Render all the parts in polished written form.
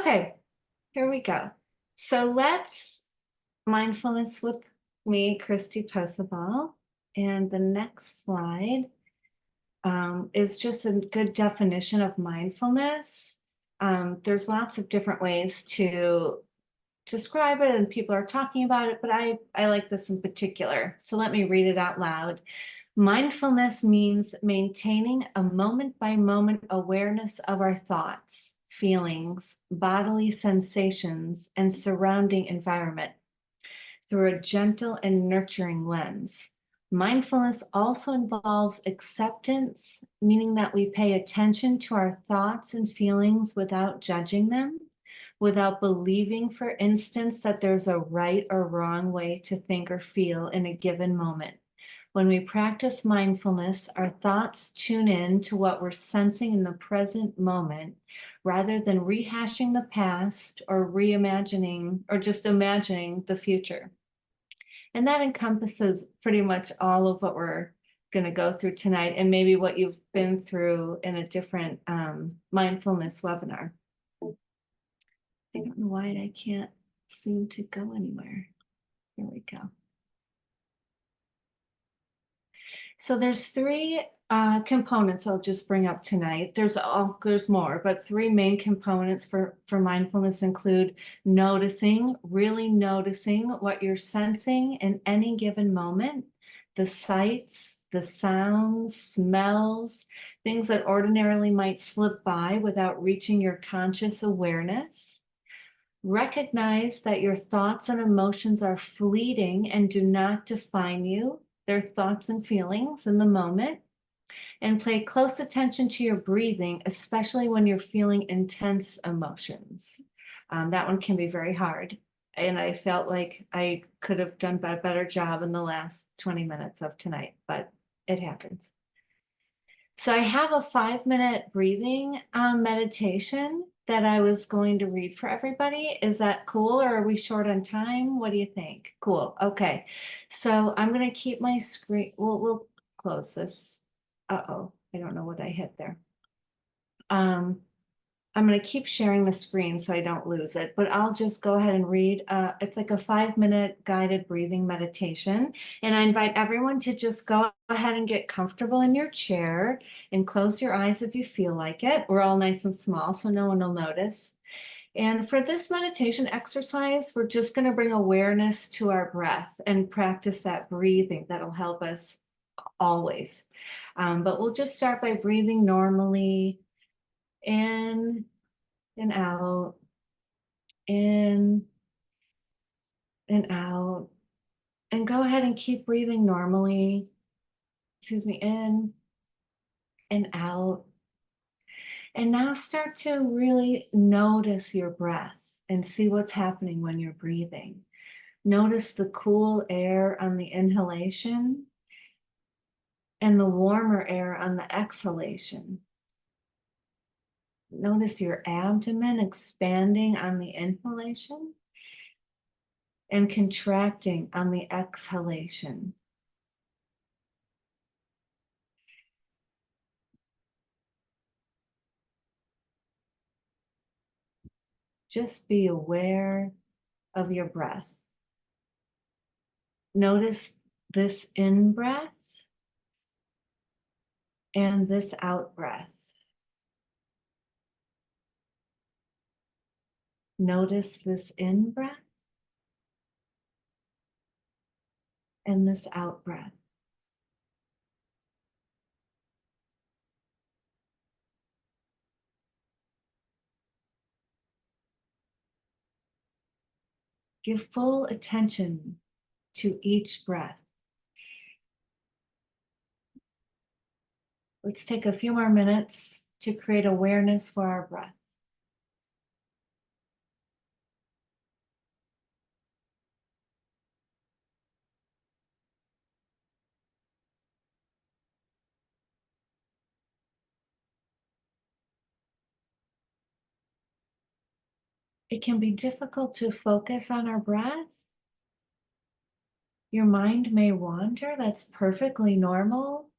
Okay, here we go. So let's mindfulness with me, Kristi Posival. And the next slide is just a good definition of mindfulness. There's lots of different ways to describe it, and people are talking about it, but I like this in particular. So let me read it out loud. Mindfulness means maintaining a moment-by-moment awareness of our thoughts, feelings, bodily sensations, and surrounding environment through a gentle and nurturing lens. Mindfulness also involves acceptance, meaning that we pay attention to our thoughts and feelings without judging them, without believing, for instance, that there's a right or wrong way to think or feel in a given moment. When we practice mindfulness, our thoughts tune in to what we're sensing in the present moment rather than rehashing the past or reimagining or just imagining the future. And that encompasses pretty much all of what we're going to go through tonight, and maybe what you've been through in a different mindfulness webinar. I don't know why I can't seem to go anywhere. Here we go. So there's three components I'll just bring up tonight. There's more, but three main components for mindfulness include noticing, really noticing what you're sensing in any given moment, the sights, the sounds, smells, things that ordinarily might slip by without reaching your conscious awareness. Recognize that your thoughts and emotions are fleeting and do not define you. They're thoughts and feelings in the moment. And pay close attention to your breathing, especially when you're feeling intense emotions. That one can be very hard. And I felt like I could have done a better job in the last 20 minutes of tonight, but it happens. So I have a 5-minute breathing meditation that I was going to read for everybody. Is that cool, or are we short on time? What do you think? Cool. Okay. So I'm going to keep my screen. We'll close this. Uh-oh, I don't know what I hit there. I'm going to keep sharing the screen so I don't lose it, but I'll just go ahead and read. It's like a 5-minute guided breathing meditation. And I invite everyone to just go ahead and get comfortable in your chair and close your eyes if you feel like it. We're all nice and small, so no one will notice. And for this meditation exercise, we're just going to bring awareness to our breath and practice that breathing. That'll help us always. But we'll just start by breathing normally. In and out, in and out, and go ahead and keep breathing normally. Excuse me, in and out. And now start to really notice your breath and see what's happening when you're breathing. Notice the cool air on the inhalation and the warmer air on the exhalation. Notice your abdomen expanding on the inhalation and contracting on the exhalation. Just be aware of your breath. Notice this in breath and this out breath. Notice this in breath and this out breath. Give full attention to each breath. Let's take a few more minutes to create awareness for our breath. It can be difficult to focus on our breath. Your mind may wander. That's perfectly normal.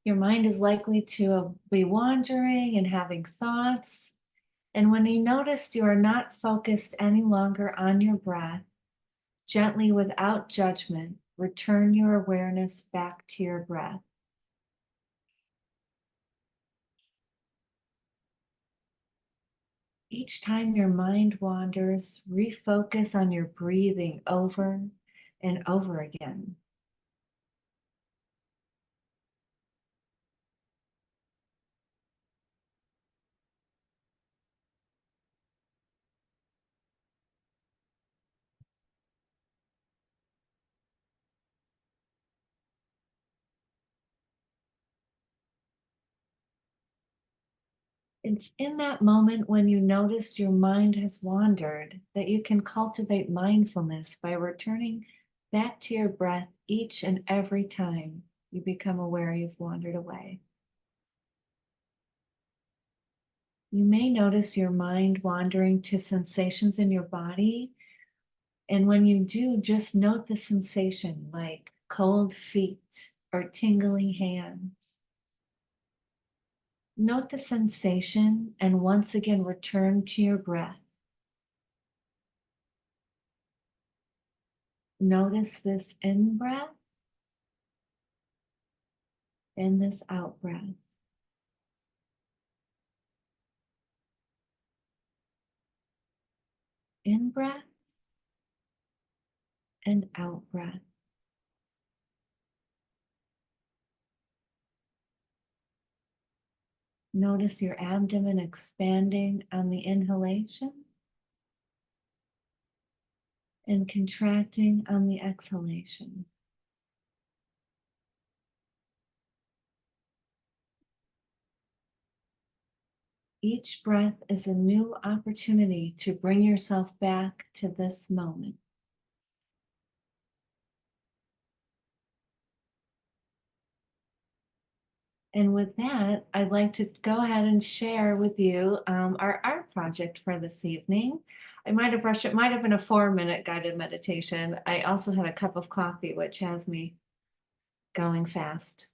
Your mind is likely to be wandering and having thoughts. And when you notice you are not focused any longer on your breath, gently, without judgment, return your awareness back to your breath. Each time your mind wanders, refocus on your breathing over and over again. It's in that moment when you notice your mind has wandered that you can cultivate mindfulness by returning back to your breath each and every time you become aware you've wandered away. You may notice your mind wandering to sensations in your body. And when you do, just note the sensation, like cold feet or tingling hands. Note the sensation and once again return to your breath. Notice this in breath and this out breath. In breath and out breath. Notice your abdomen expanding on the inhalation and contracting on the exhalation. Each breath is a new opportunity to bring yourself back to this moment. And with that, I'd like to go ahead and share with you our art project for this evening. I might have rushed, it might have been a 4-minute guided meditation. I also had a cup of coffee, which has me going fast.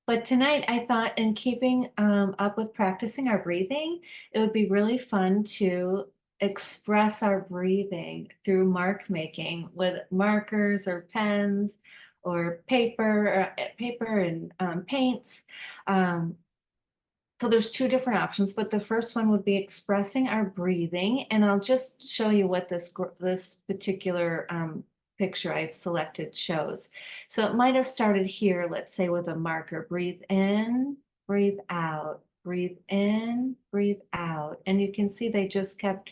But tonight I thought, in keeping up with practicing our breathing, it would be really fun to express our breathing through mark making with markers or pens or paper and paints. So there's two different options, but the first one would be expressing our breathing, and I'll just show you what this particular picture I've selected shows. So it might have started here, let's say with a marker. Breathe in, breathe out, breathe in, breathe out. And you can see they just kept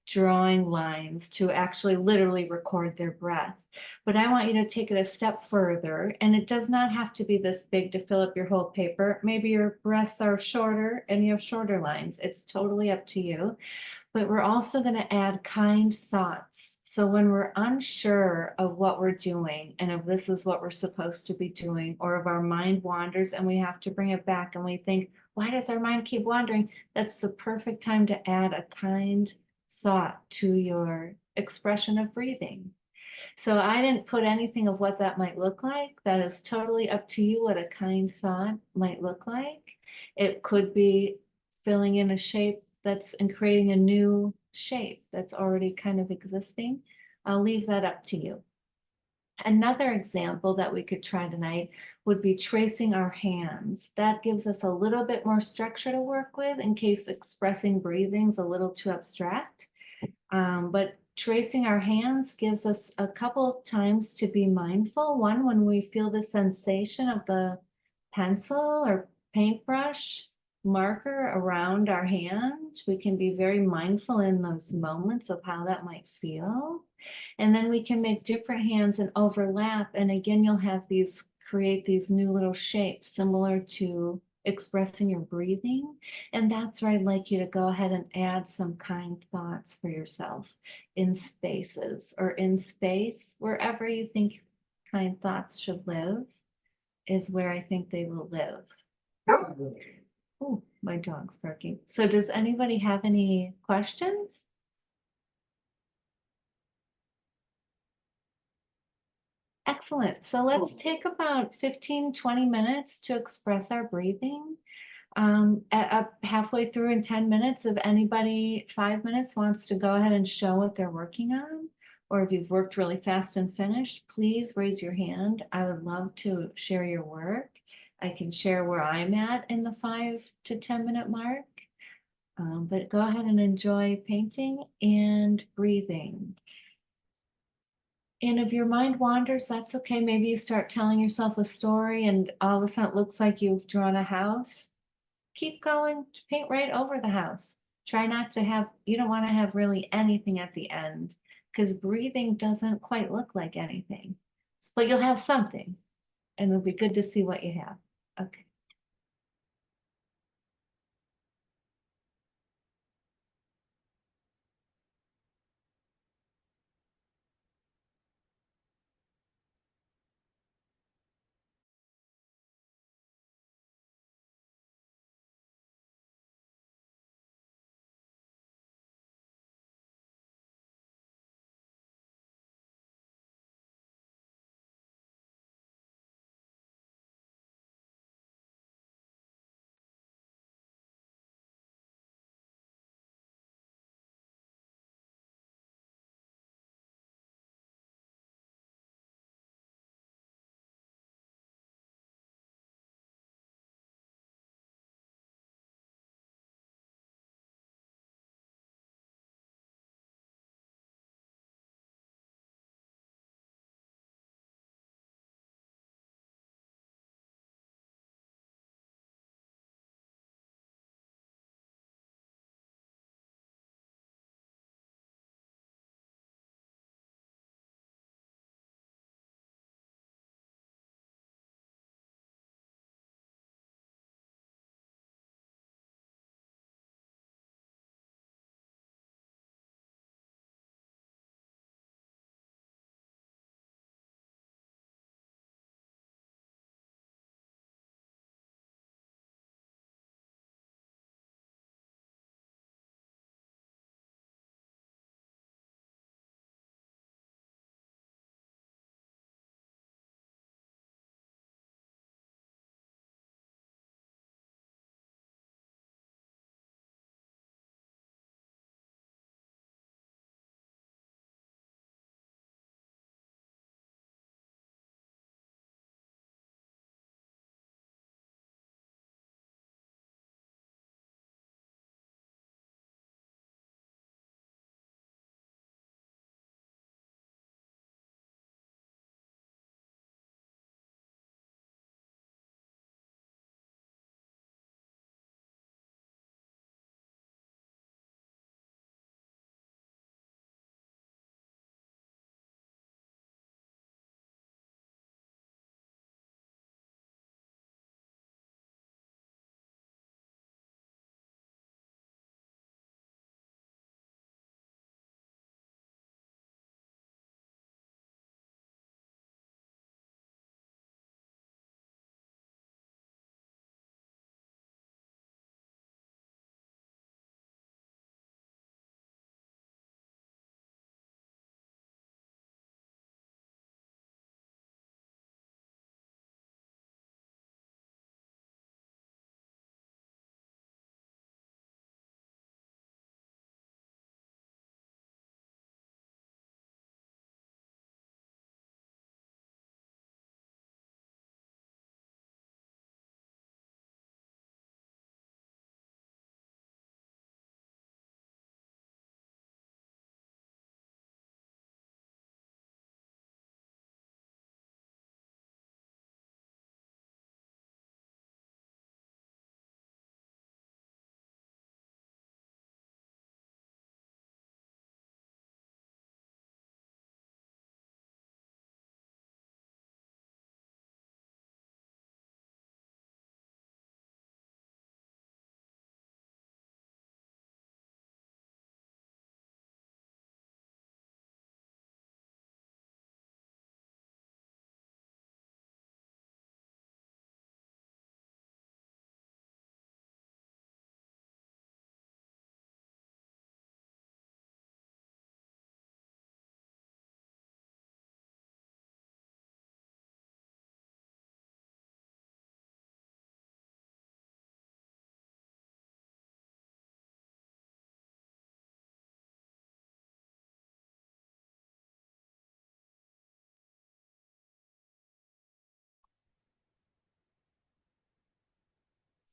drawing lines to actually literally record their breath. But I want you to take it a step further, and it does not have to be this big to fill up your whole paper. Maybe your breaths are shorter and you have shorter lines. It's totally up to you. But we're also going to add kind thoughts. So when we're unsure of what we're doing and if this is what we're supposed to be doing, or if our mind wanders and we have to bring it back and we think, why does our mind keep wandering? That's the perfect time to add a kind thought to your expression of breathing. So I didn't put anything of what that might look like. That is totally up to you what a kind thought might look like. It could be filling in a shape and creating a new shape that's already kind of existing. I'll leave that up to you. Another example that we could try tonight would be tracing our hands. That gives us a little bit more structure to work with in case expressing breathing's a little too abstract. But tracing our hands gives us a couple of times to be mindful. One, when we feel the sensation of the pencil or paintbrush marker around our hand, we can be very mindful in those moments of how that might feel. And then we can make different hands and overlap. And again, you'll have create these new little shapes similar to expressing your breathing. And that's where I'd like you to go ahead and add some kind thoughts for yourself in spaces or in space, wherever you think kind thoughts should live is where I think they will live. Oh, my dog's barking. So does anybody have any questions? Excellent. So let's take about 15, 20 minutes to express our breathing. Up halfway through in 10 minutes, if anybody 5 minutes wants to go ahead and show what they're working on, or if you've worked really fast and finished, please raise your hand. I would love to share your work. I can share where I'm at in the 5 to 10 minute mark. But go ahead and enjoy painting and breathing. And if your mind wanders, that's okay. Maybe you start telling yourself a story and all of a sudden it looks like you've drawn a house. Keep going, paint right over the house. Try not to have, you don't want to have really anything at the end because breathing doesn't quite look like anything. But you'll have something and it'll be good to see what you have. Okay.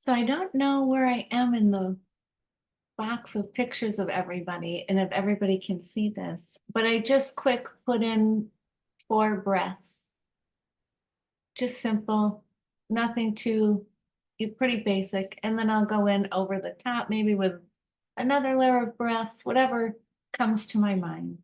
So I don't know where I am in the box of pictures of everybody and if everybody can see this, but I just quick put in 4 breaths. Just simple, nothing too, pretty basic. And then I'll go in over the top, maybe with another layer of breaths, whatever comes to my mind.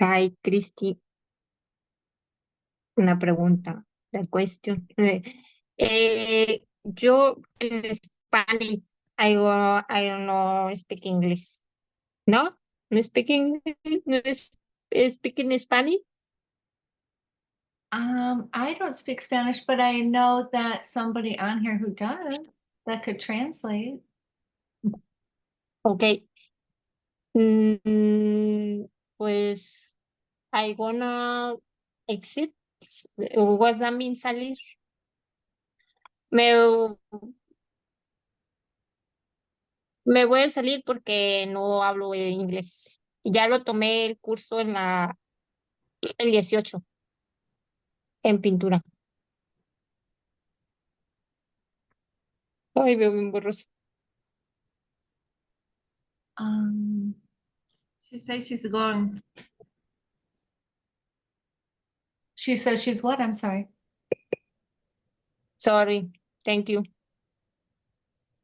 Hi, Kristi, una pregunta, la question. Yo en Spanish, I don't know speak English. No, no speak English, no speak in Spanish. I don't speak Spanish, but I know that somebody on here who does that could translate. Okay. Mm, pues I gonna exit. What that mean salir? Me, me voy a salir porque no hablo inglés. Ya lo tomé el curso el 18 en pintura. Ay, veo bien borroso. Um, She says she's going. she says she's what? I'm sorry. Sorry. Thank you.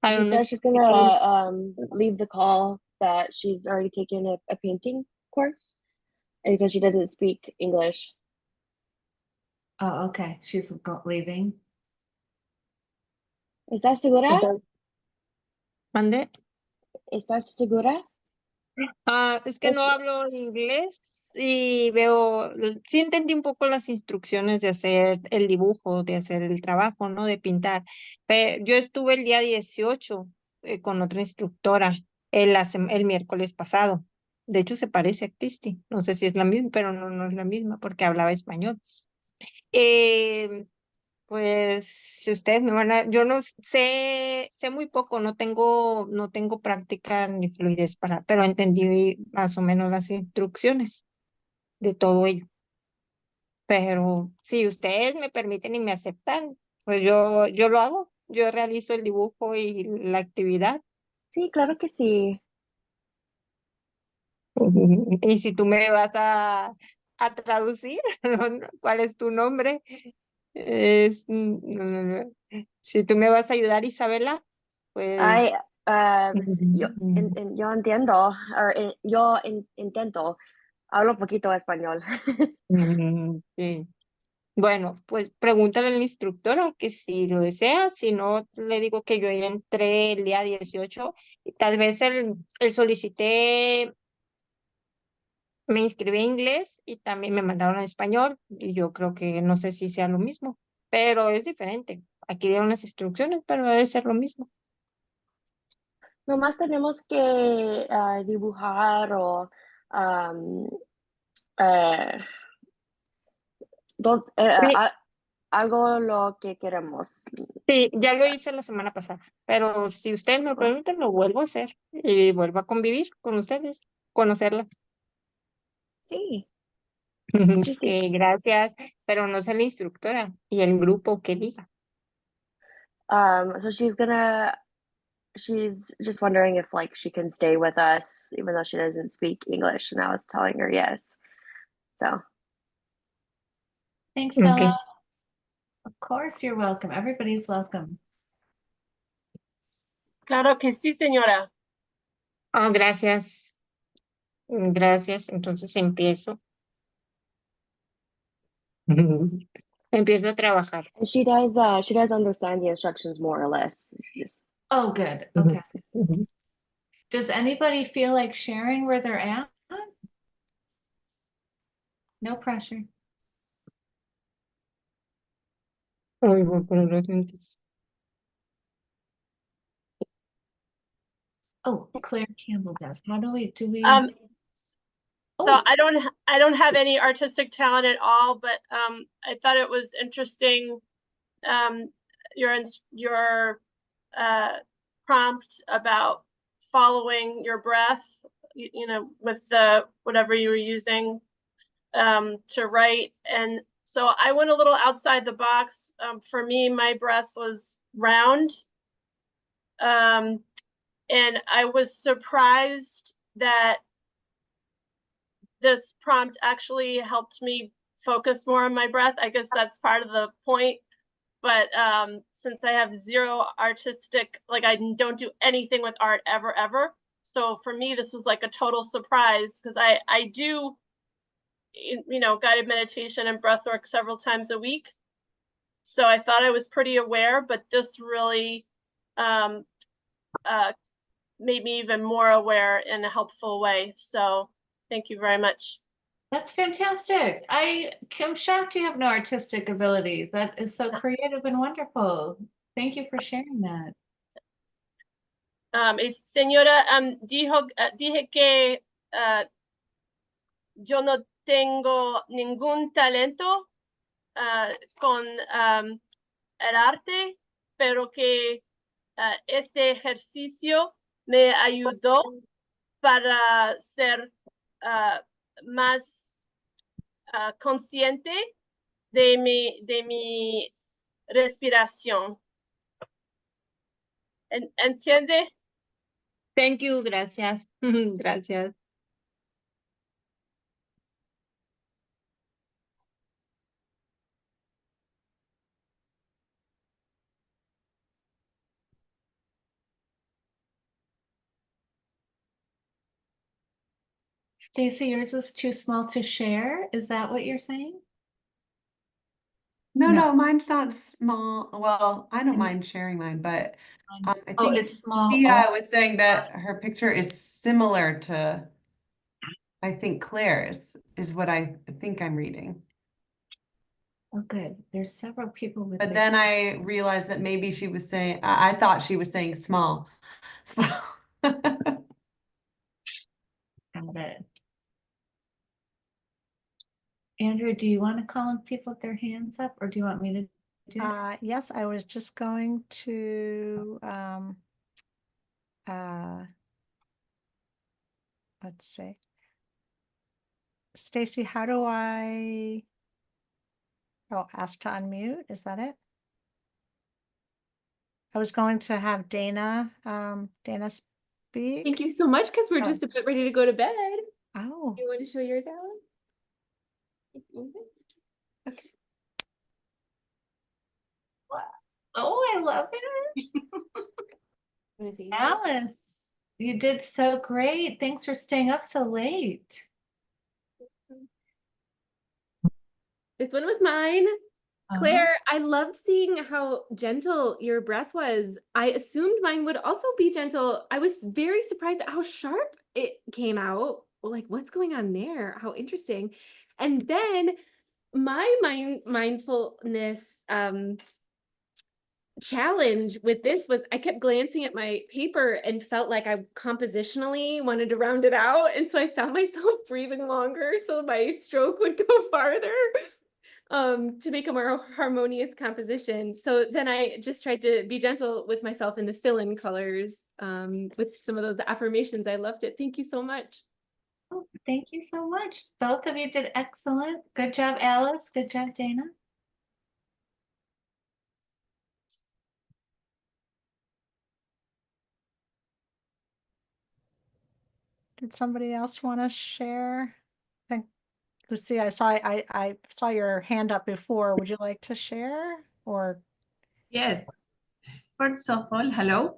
I She don't know. said she's gonna leave the call that she's already taken a painting course because she doesn't speak English. Oh, okay. She's leaving. ¿Estás segura? ¿Mande? ¿Estás segura? Es que no Pues hablo inglés y veo, sí entendí un poco las instrucciones de hacer el dibujo, de hacer el trabajo, ¿no? De pintar. Yo estuve el día 18 con otra instructora el miércoles pasado. De hecho, se parece a Cristi. No sé si es la misma, pero no, no es la misma porque hablaba español. Eh, Pues si ustedes me van a, yo no sé muy poco, no tengo práctica ni fluidez pero entendí más o menos las instrucciones de todo ello. Pero si ustedes me permiten y me aceptan, pues yo lo hago, yo realizo el dibujo y la actividad. sí, claro que sí. Y si tú me vas a traducir, ¿cuál es tu nombre? Si tú me vas a ayudar, Isabela, Ay, pues yo entiendo, yo intento, hablo poquito español. sí. Bueno, pues pregúntale a la instructora que si lo desea, si no, le digo que yo ya entré el día 18 y tal vez el solicité, me inscribí en inglés y también me mandaron a español y yo creo que no sé si sea lo mismo, pero es diferente. Aquí dieron las instrucciones, pero debe ser lo mismo. Nomás tenemos que dibujar o um, eh, Sí, algo lo que queremos. sí, ya lo hice la semana pasada, pero si ustedes me lo preguntan, lo vuelvo a hacer y vuelvo a convivir con ustedes, conocerlas. Sí, sí, sí. Gracias, pero no sé la instructora y el grupo que diga. So she's just wondering if like she can stay with us even though she doesn't speak English, and I was telling her yes. So Thanks, Okay. Bella. Of course, you're welcome. Everybody's welcome. Claro que sí, señora. Oh, gracias. Gracias. Entonces empiezo. Empiezo a trabajar. and she does understand the instructions more or less. Just Oh, good. Okay. Does anybody feel like sharing where they're at? No pressure. Ay, voy a poner los lentes. Oh, Claire Campbell does. How do we So Oh. I don't have any artistic talent at all, but I thought it was interesting, your prompt about following your breath, you know, with the whatever you were using to write. And so I went a little outside the box. For me, my breath was round. And I was surprised that this prompt actually helped me focus more on my breath. I guess that's part of the point. But since I have zero artistic, like I don't do anything with art ever. So for me, this was like a total surprise because I do, you know, guided meditation and breath work several times a week. So I thought I was pretty aware, but this really made me even more aware in a helpful way. So thank you very much. That's fantastic. I'm shocked you have no artistic ability. That is so creative and wonderful. Thank you for sharing that. Señora, dije que yo no tengo ningún talento con el arte, pero que este ejercicio me ayudó para ser más consciente de mi respiración. ¿Entiende? Thank you, gracias. Gracias. Stacy, yours is too small to share. Is that what you're saying? No, mine's not small. Well, I don't Mm. mind sharing mine, but I Oh, think it's small. Tia Oh, was saying that her picture is similar to, I think Claire's is what I think I'm reading. oh, good. There's several people with But big- then I realized that maybe she was saying, I thought she was saying small. So Got it. Andrew, do you want to call on people with their hands up, or do you want me to do it? Yes, I was just going to, let's see. Stacy, how do I, ask to unmute? Is that it? I was going to have Dana speak. Thank you so much, because we're Oh. just about ready to go to bed. Oh, You want to show yours, Alan? okay. Oh, I love it. Alice, you did so great. Thanks for staying up so late. This one was mine. Claire, I loved seeing how gentle your breath was. I assumed mine would also be gentle. I was very surprised at how sharp it came out. Like, what's going on there? How interesting. And then my mindfulness challenge with this was I kept glancing at my paper and felt like I compositionally wanted to round it out. And so I found myself breathing longer so my stroke would go farther. To make a more harmonious composition. So then I just tried to be gentle with myself in the fill-in colors with some of those affirmations. I loved it. Thank you so much. Oh, thank you so much. Both of you did excellent. Good job, Alice. Good job, Dana. Did somebody else want to share? I think, Lucy, I saw your hand up before. Would you like to share or? Yes. First of all, hello.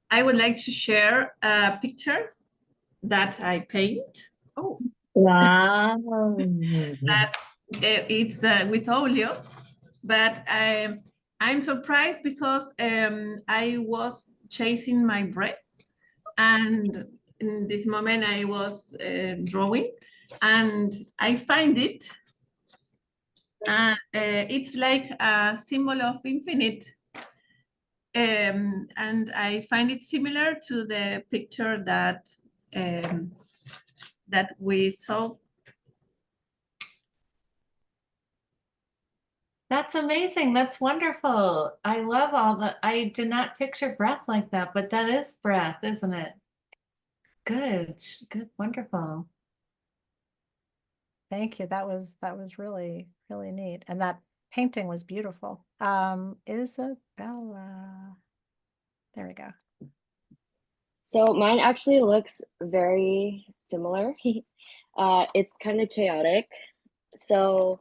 I would like to share a picture that I paint. Oh, Wow. that it's with oleo, but I'm surprised because I was chasing my breath, and in this moment I was drawing, and I find it. It's like a symbol of infinite. And I find it similar to the picture that that we saw. That's amazing. That's wonderful. I love all the, I did not picture breath like that, but that is breath, isn't it? Good, good, wonderful. Thank you. That was really, really neat. And that painting was beautiful. Isabella. There we go. So mine actually looks very similar. It's kind of chaotic. So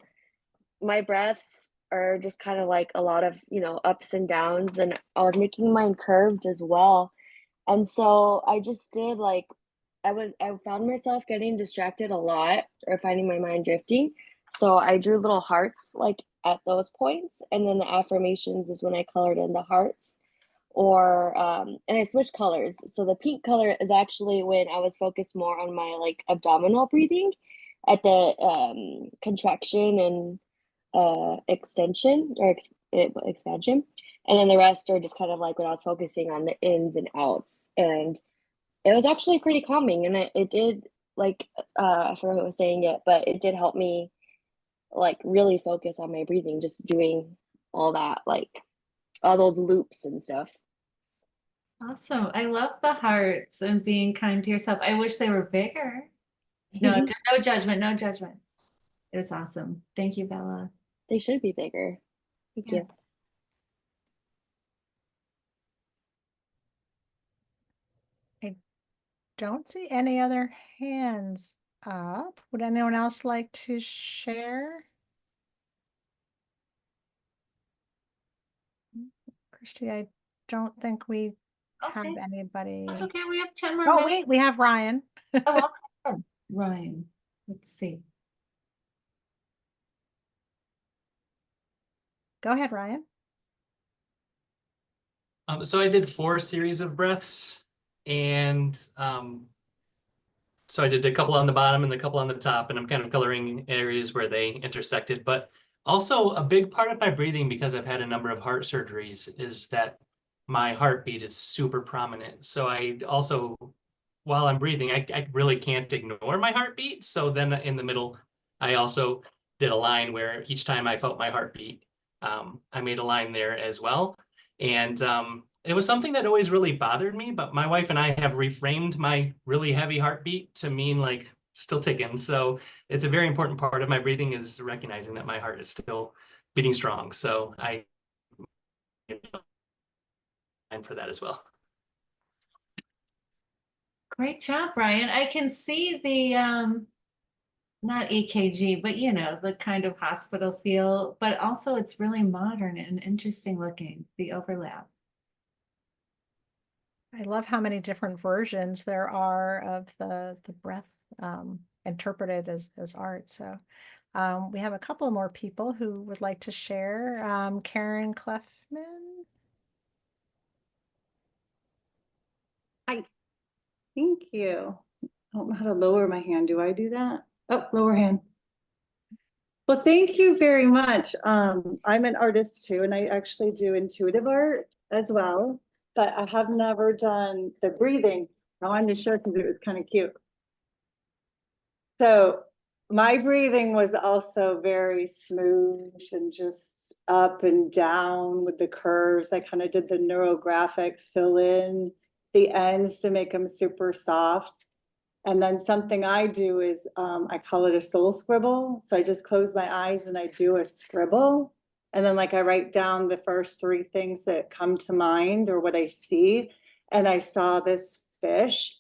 my breaths are just kind of like a lot of, ups and downs, and I was making mine curved as well. And so I just did like, I found myself getting distracted a lot or finding my mind drifting. So I drew little hearts like at those points. And then the affirmations is when I colored in the hearts, or and I switched colors. So the pink color is actually when I was focused more on my like abdominal breathing at the contraction and extension or expansion. And then the rest are just kind of like when I was focusing on the ins and outs. And it was actually pretty calming. And it did, like, I forgot who was saying it, but it did help me like really focus on my breathing, just doing all that, like all those loops and stuff. Awesome. I love the hearts and being kind to yourself. I wish they were bigger. No, no judgment, no judgment. It was awesome. Thank you, Bella. They should be bigger. Thank Yeah. you. Don't see any other hands up. Would anyone else like to share? Kristi, I don't think we have Okay. anybody. That's okay. We have 10 more Oh, minutes. wait, we have Ryan. Oh, okay. Ryan. Let's see. Go ahead, Ryan. So I did 4 series of breaths, and so I did a couple on the bottom and a couple on the top, and I'm kind of coloring areas where they intersected. But also a big part of my breathing, because I've had a number of heart surgeries, is that my heartbeat is super prominent. So I also, while I'm breathing, I really can't ignore my heartbeat. So then in the middle, I also did a line where each time I felt my heartbeat, I made a line there as well. And it was something that always really bothered me, but my wife and I have reframed my really heavy heartbeat to mean like still ticking. So it's a very important part of my breathing, is recognizing that my heart is still beating strong. So I and for that as well. Great job, Ryan. I can see the not EKG, but the kind of hospital feel, but also it's really modern and interesting looking, the overlap. I love how many different versions there are of the breath interpreted as art. So we have a couple more people who would like to share. Karen Clefman. Thank you. I don't know how to lower my hand. Do I do that? Oh, lower hand. Well, thank you very much. I'm an artist too, and I actually do intuitive art as well, but I have never done the breathing. I wanted to share because it was kind of cute. So my breathing was also very smooth and just up and down with the curves. I kind of did the neurographic fill in the ends to make them super soft. And then something I do is I call it a soul scribble. So I just close my eyes and I do a scribble. And then like I write down the first 3 things that come to mind or what I see. And I saw this fish.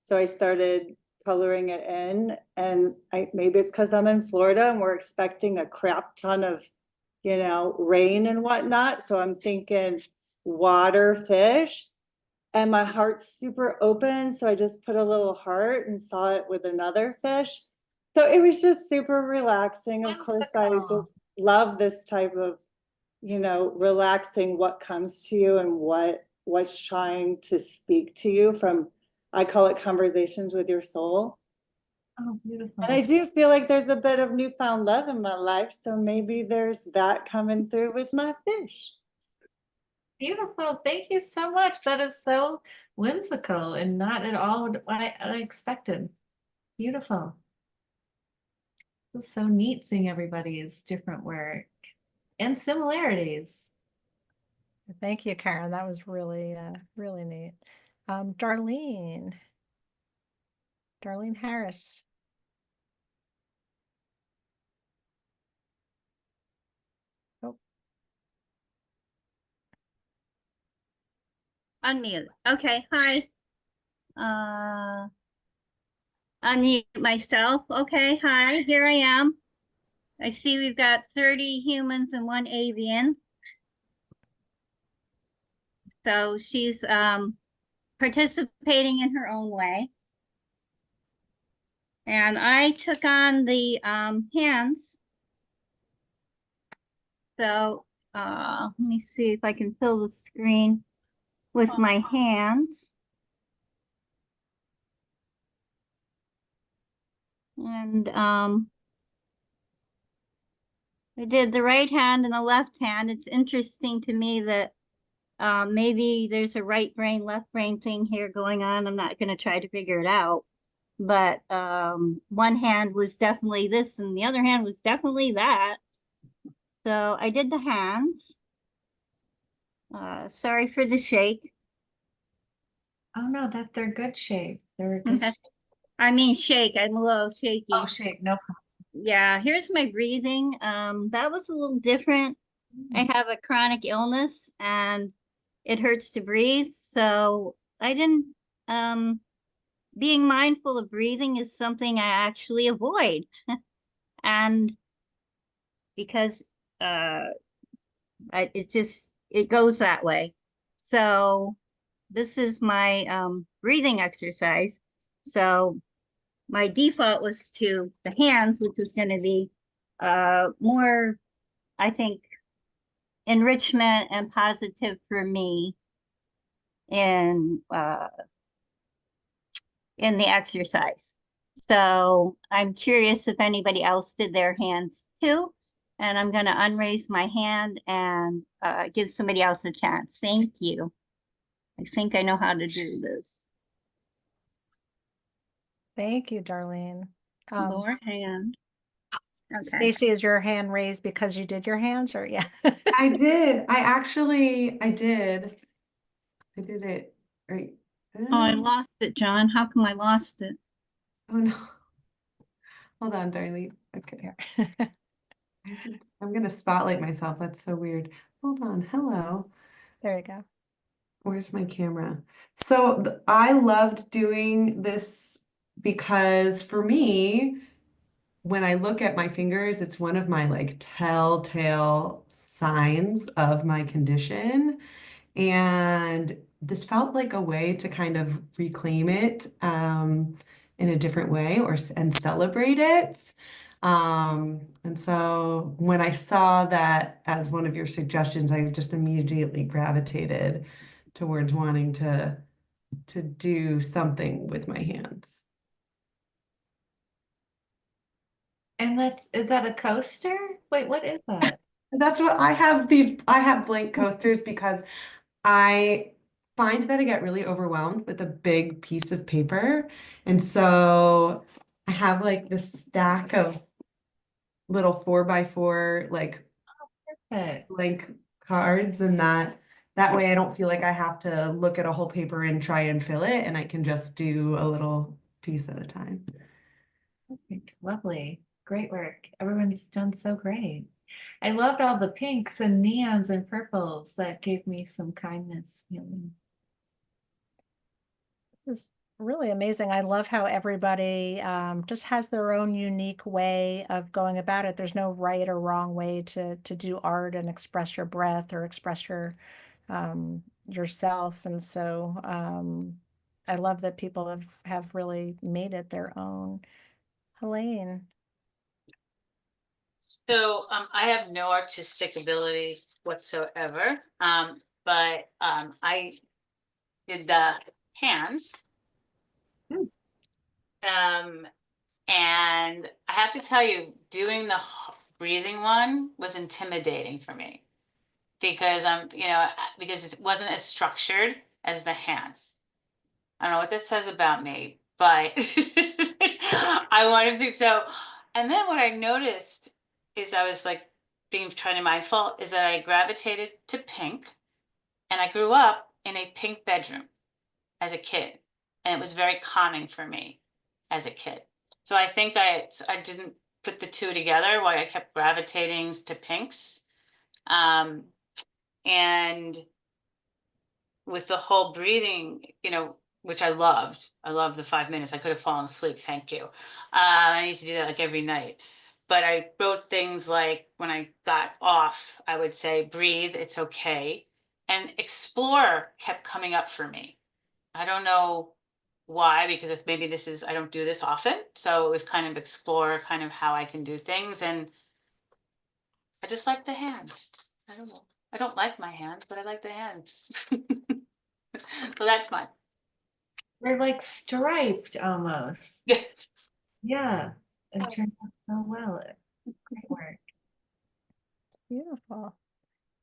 So I started coloring it in, and maybe it's because I'm in Florida and we're expecting a crap ton of, rain and whatnot. So I'm thinking water fish. And my heart's super open. So I just put a little heart and saw it with another fish. So it was just super relaxing. Of course, I just love this type of, relaxing what comes to you and what's trying to speak to you from, I call it conversations with your soul. Oh, beautiful. And I do feel like there's a bit of newfound love in my life. So maybe there's that coming through with my fish. Beautiful. Thank you so much. That is so whimsical and not at all what I expected. Beautiful. It's so neat seeing everybody's different work and similarities. Thank you, Karen. That was really, really neat. Darlene Harris. Oh, Unmute. Okay, hi. Unmute myself. Okay, hi, here I am. I see we've got 30 humans and 1 avian. So she's participating in her own way. And I took on the hands. So let me see if I can fill the screen with my hands. And I did the right hand and the left hand. It's interesting to me that maybe there's a right brain, left brain thing here going on. I'm not going to try to figure it out. But one hand was definitely this and the other hand was definitely that. So I did the hands. Sorry for the shake. Oh no, they're good shape. They're a good shape. I mean shake. I'm a little shaky. Oh, shake, no problem. Yeah, here's my breathing. That was a little different. I have a chronic illness and it hurts to breathe. So I didn't, being mindful of breathing is something I actually avoid. And because it goes that way. So this is my breathing exercise. So my default was to the hands, which was going to be more, I think, enrichment and positive for me in the exercise. So I'm curious if anybody else did their hands too. And I'm going to unraise my hand and give somebody else a chance. Thank you. I think I know how to do this. thank you, Darlene. Lower hand. Okay. Stacy, is your hand raised because you did your hands, or yeah? I did. I did. I did it right. Oh, I lost it, John. How come I lost it? Oh no. Hold on, Darlene. Okay. I'm gonna spotlight myself. That's so weird. Hold on. Hello. There you go. Where's my camera? So I loved doing this because for me, when I look at my fingers, it's one of my like telltale signs of my condition. And this felt like a way to kind of reclaim it. in a different way and celebrate it. And so when I saw that as one of your suggestions, I just immediately gravitated towards wanting to do something with my hands. And is that a coaster? Wait, what is that? That's what I have blank coasters because I find that I get really overwhelmed with a big piece of paper. And so I have like this stack of little 4x4 like Perfect. blank cards, and that way I don't feel like I have to look at a whole paper and try and fill it, and I can just do a little piece at a time. Perfect. Lovely. Great work. Everyone's done so great. I loved all the pinks and neons and purples. That gave me some kindness feeling. This is really amazing. I love how everybody just has their own unique way of going about it. There's no right or wrong way to do art and express your breath or express your yourself. And so I love that people have really made it their own. Helene. So I have no artistic ability whatsoever, but I did the hands. And I have to tell you, doing the breathing one was intimidating for me because because it wasn't as structured as the hands. I don't know what this says about me, but I wanted to. So, and then what I noticed is I was like trying to mindful is that I gravitated to pink, and I grew up in a pink bedroom as a kid, and it was very calming for me as a kid. So I think I didn't put the two together, why I kept gravitating to pinks. And with the whole breathing, which I loved the 5 minutes. I could have fallen asleep. Thank you. I need to do that like every night. But I wrote things like when I got off, I would say, breathe, it's okay. And explore kept coming up for me. I don't know why, because if maybe I don't do this often. So it was kind of explore kind of how I can do things. And I just like the hands. I don't know. I don't like my hands, but I like the hands. So that's mine. They're like striped almost. Yeah. It turned out so well. Great work. Beautiful.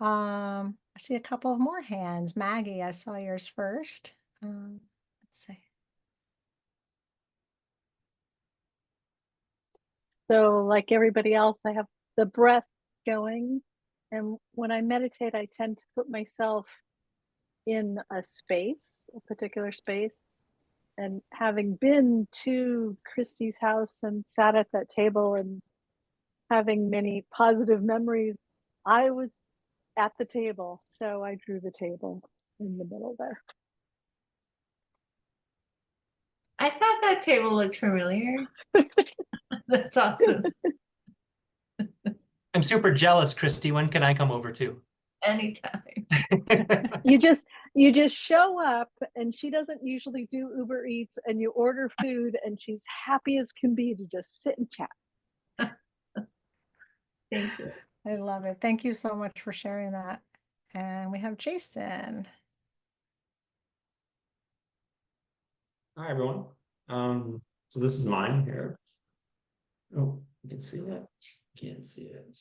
I see a couple of more hands. Maggie, I saw yours first. Let's see. So like everybody else, I have the breath going. And when I meditate, I tend to put myself in a space, a particular space. And having been to Kristi's house and sat at that table and having many positive memories, I was at the table. So I drew the table in the middle there. I thought that table looked familiar. That's awesome. I'm super jealous, Kristi. When can I come over too? Anytime. You just show up, and she doesn't usually do Uber Eats, and you order food, and she's happy as can be to just sit and chat. Thank you. I love it. Thank you so much for sharing that. And we have Jason. Hi, everyone. So this is mine here. Oh, you can see it. Can't see it.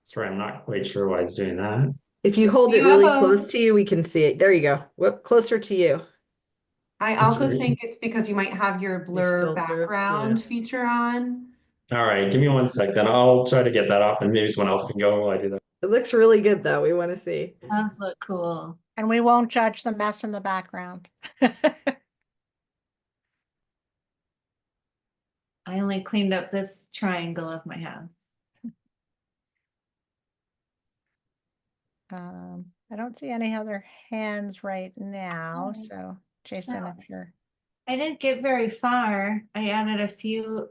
Sorry, I'm not quite sure why it's doing that. If you hold it really close to you, we can see it. There you go. Whoop, closer to you. I also think it's because you might have your blur background feature on. All right, give me 1 sec, then I'll try to get that off, and maybe someone else can go while I do that. It looks really good, though. We want to see. Does look cool. And we won't judge the mess in the background. I only cleaned up this triangle of my house. I don't see any other hands right now. So Jason, No. if you're... I didn't get very far. I added a few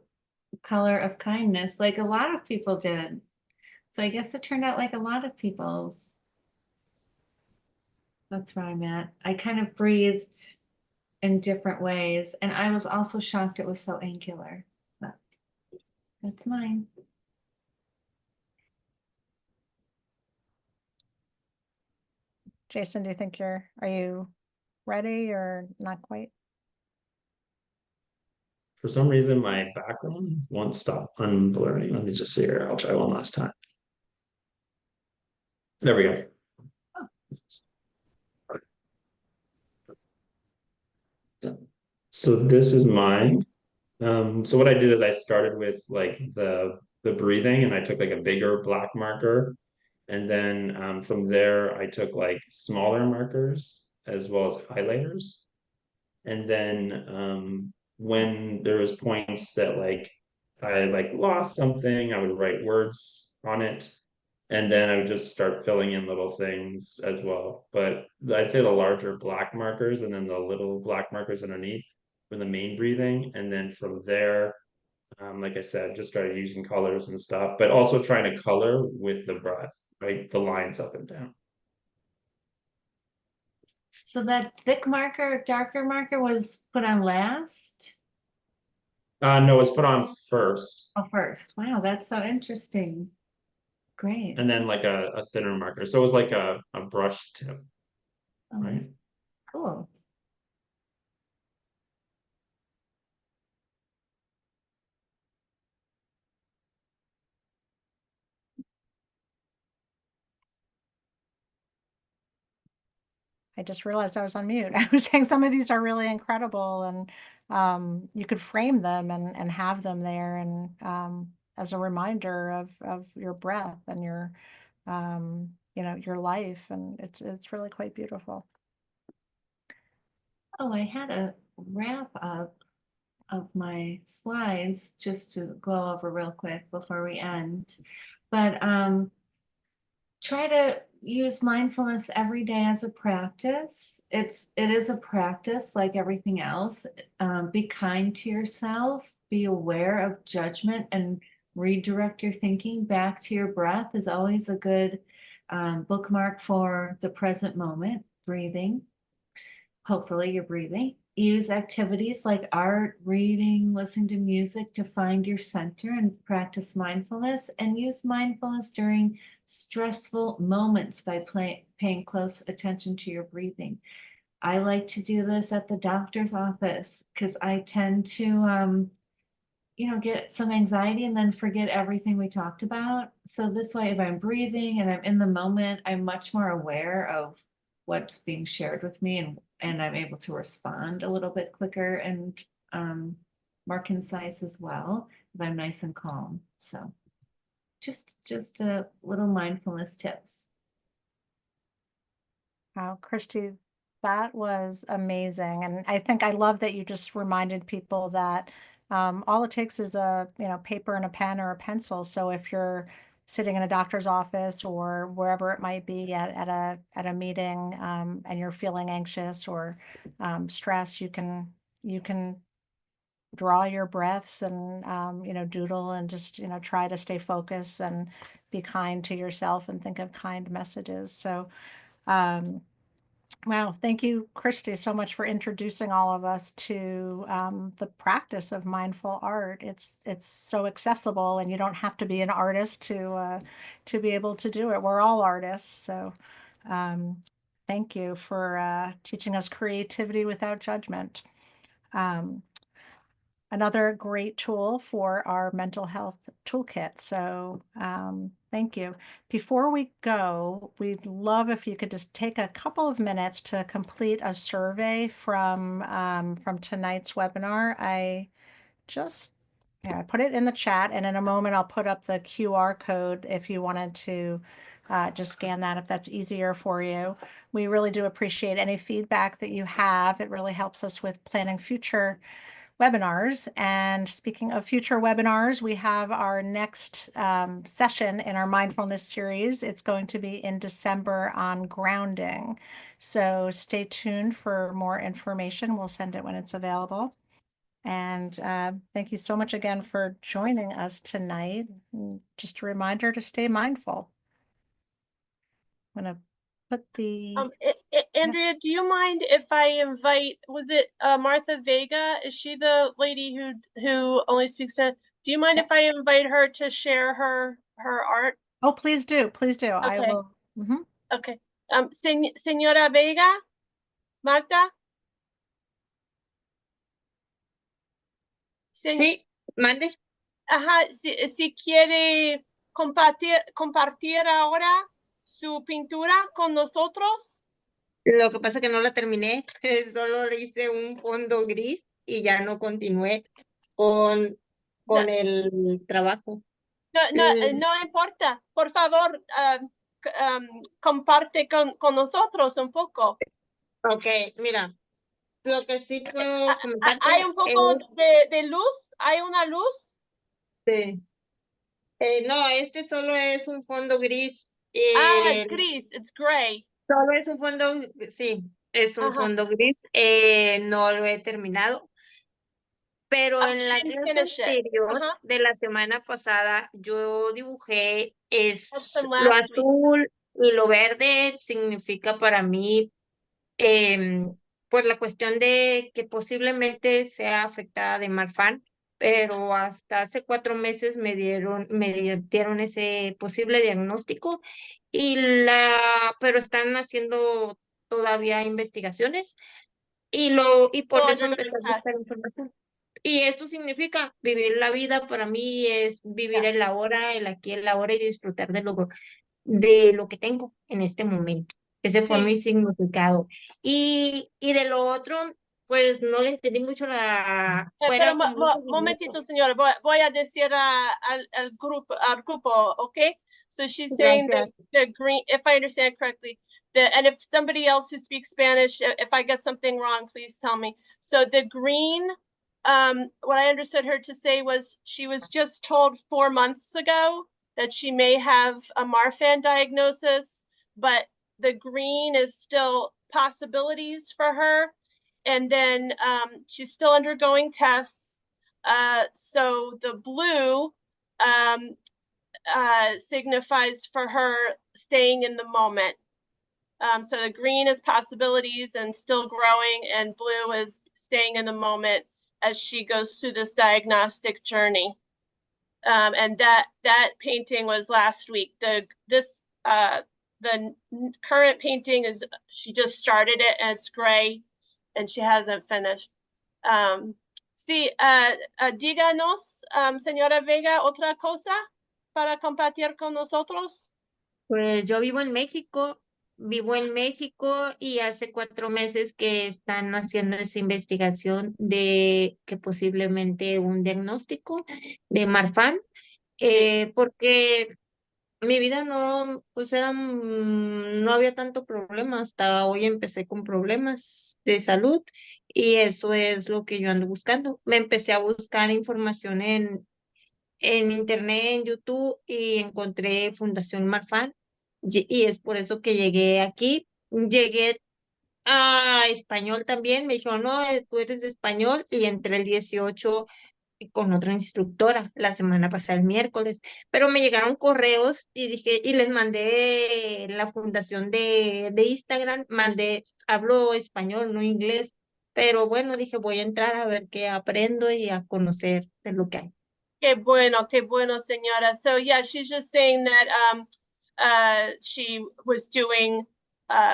color of kindness like a lot of people did. So I guess it turned out like a lot of people's. That's where I'm at. I kind of breathed in different ways, and I was also shocked it was so angular. But that's mine. Jason, do you think are you ready or not quite? For some reason, my background won't stop unblurring. Let me just see here. I'll try one last time. There we go. So this is mine. So what I did is I started with like the breathing, and I took like a bigger black marker, and then from there I took like smaller markers as well as highlighters. And then when there was points that like I like lost something, I would write words on it, and then I would just start filling in little things as well. But I'd say the larger black markers and then the little black markers underneath for the main breathing, and then from there, like I said, just started using colors and stuff, but also trying to color with the breath, right? The lines up and down. So that thick marker, darker marker was put on last? No, it's put on first. Oh, first. Wow, that's so interesting. Great. And then like a thinner marker. So it was like a brush tip, Oh, right? that's cool. I just realized I was on mute. I was saying some of these are really incredible, and you could frame them and have them there, and as a reminder of your breath and your your life, and it's really quite beautiful. Oh, I had a wrap up of my slides just to go over real quick before we end. But try to use mindfulness every day as a practice. It is a practice like everything else. Be kind to yourself, be aware of judgment, and redirect your thinking back to your breath is always a good bookmark for the present moment, breathing. Hopefully you're breathing. Use activities like art, reading, listening to music to find your center and practice mindfulness, and use mindfulness during stressful moments by paying close attention to your breathing. I like to do this at the doctor's office because I tend to get some anxiety and then forget everything we talked about. So this way, if I'm breathing and I'm in the moment, I'm much more aware of what's being shared with me, and I'm able to respond a little bit quicker and more concise as well if I'm nice and calm. So just a little mindfulness tips. Wow, Kristi, that was amazing. And I think I love that you just reminded people that all it takes is a paper and a pen or a pencil. So if you're sitting in a doctor's office or wherever it might be at a meeting, and you're feeling anxious or stressed, you can draw your breaths and doodle and just try to stay focused and be kind to yourself and think of kind messages. So wow, thank you, Kristi, so much for introducing all of us to the practice of mindful art. It's so accessible, and you don't have to be an artist to be able to do it. We're all artists, so thank you for teaching us creativity without judgment. Another great tool for our mental health toolkit. So thank you. Before we go, we'd love if you could just take a couple of minutes to complete a survey from tonight's webinar. I put it in the chat, and in a moment I'll put up the QR code if you wanted to just scan that if that's easier for you. We really do appreciate any feedback that you have. It really helps us with planning future webinars. And speaking of future webinars, we have our next session in our mindfulness series. It's going to be in December on grounding. So stay tuned for more information. We'll send it when it's available. And thank you so much again for joining us tonight. And just a reminder to stay mindful. I'm going to put the, Andrea, do you mind if I invite, was it Martha Vega? Is she the lady who only speaks to, do you mind if I invite her to share her art? oh, please do. Please do. I Okay. will. Mhm. Okay. Señora Vega, Marta. Sí, mande. Ajá, si quiere compartir ahora su pintura con nosotros. Lo que pasa es que no la terminé, solo le hice un fondo gris y ya no continué con el trabajo. No importa, por favor, comparte con nosotros un poco. Ok, mira, lo que sí puedo comentarte ¿Hay un poco de luz? ¿Hay una luz? Sí. No, este solo es un fondo gris. Gris, it's gray. Solo es un fondo, sí, es un Ajá. fondo gris. No lo he terminado. Pero en la clase Finish it. anterior Ajá. de la semana pasada, yo dibujé From lo last week. azul y lo verde significa para mí, pues la cuestión de que posiblemente sea afectada de Marfan, pero hasta hace 4 meses me dieron ese posible diagnóstico pero están haciendo todavía investigaciones y por No, eso under empecé a test. buscar información. Y esto significa vivir la vida, para mí es vivir el ahora, el aquí, el ahora y disfrutar de lo que tengo en este momento. Ese fue mi significado. Y de lo otro, pues no le entendí mucho fuera Pero como un seguimiento. momentito, señora, voy a decir al grupo, okay? So she's saying that the green, if I understand correctly, and if somebody else who speaks Spanish, if I get something wrong, please tell me. So the green, what I understood her to say was she was just told 4 months ago that she may have a Marfan diagnosis, but the green is still possibilities for her. And then she's still undergoing tests. So the blue signifies for her staying in the moment. So the green is possibilities and still growing, and blue is staying in the moment as she goes through this diagnostic journey. And that painting was last week. The current painting is, she just started it and it's gray and she hasn't finished. Sí, díganos, señora Vega, otra cosa para compartir con nosotros. Pues yo vivo en México y hace 4 meses que están haciendo esa investigación de que posiblemente un diagnóstico de Marfan, porque mi vida no, pues no había tanto problema, hasta hoy empecé con problemas de salud y eso es lo que yo ando buscando. Me empecé a buscar información en internet, en YouTube y encontré Fundación Marfan y es por eso que llegué aquí. Llegué a español también, me dijo, no, tú eres de español y entré el 18 con otra instructora la semana pasada, el miércoles, pero me llegaron correos y dije, y les mandé la fundación de Instagram, hablo español, no inglés, pero bueno, dije, voy a entrar a ver qué aprendo y a conocer de lo que hay. Qué bueno, señora. So yeah, she's just saying that she was doing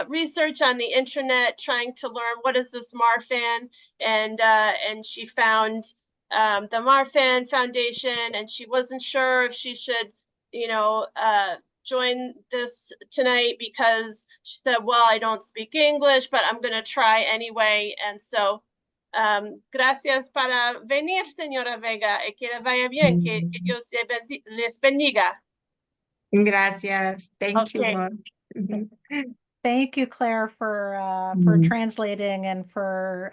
research on the internet, trying to learn what is this Marfan, and she found the Marfan Foundation, and she wasn't sure if she should, join this tonight because she said, well, I don't speak English, but I'm going to try anyway. And so gracias para venir, señora Vega, y que le vaya bien, que Dios les bendiga. Gracias. Thank you, Lord. Thank you, Claire, for translating and for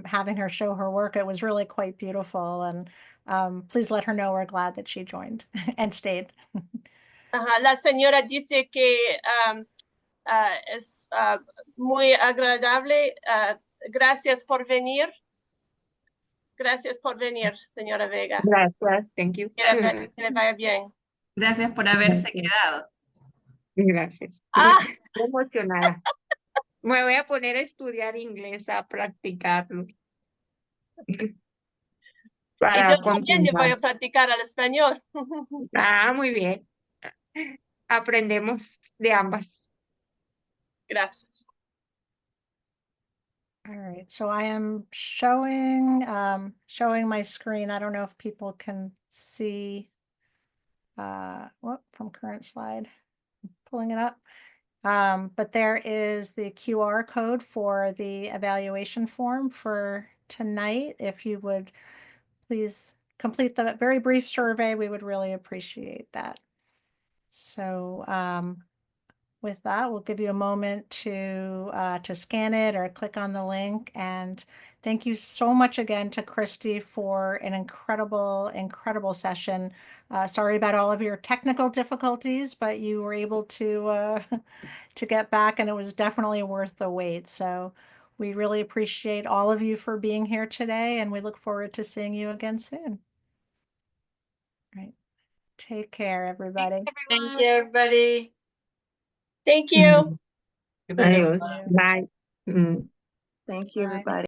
having her show her work. It was really quite beautiful, and please let her know we're glad that she joined and stayed. La señora dice que es muy agradable. Gracias por venir. Gracias por venir, señora Vega. Gracias, thank you. Que le vaya bien. Gracias por haberse quedado. Gracias. Estoy emocionada. Me voy a poner a estudiar inglés, a practicarlo. Y Para yo también yo voy continuar. a practicar al español. Ah, muy bien. Aprendemos de ambas. Gracias. All right, so I am showing my screen. I don't know if people can see from current slide. Pulling it up. But there is the QR code for the evaluation form for tonight. If you would please complete the very brief survey, we would really appreciate that. So with that, we'll give you a moment to scan it or click on the link. And thank you so much again to Kristi for an incredible session. Sorry about all of your technical difficulties, but you were able to get back, and it was definitely worth the wait. So we really appreciate all of you for being here today, and we look forward to seeing you again soon. All right. Take care, everybody. Thank you, everybody. Thank you. Good night, Adios. everyone. Bye. Thank you, Bye. everybody.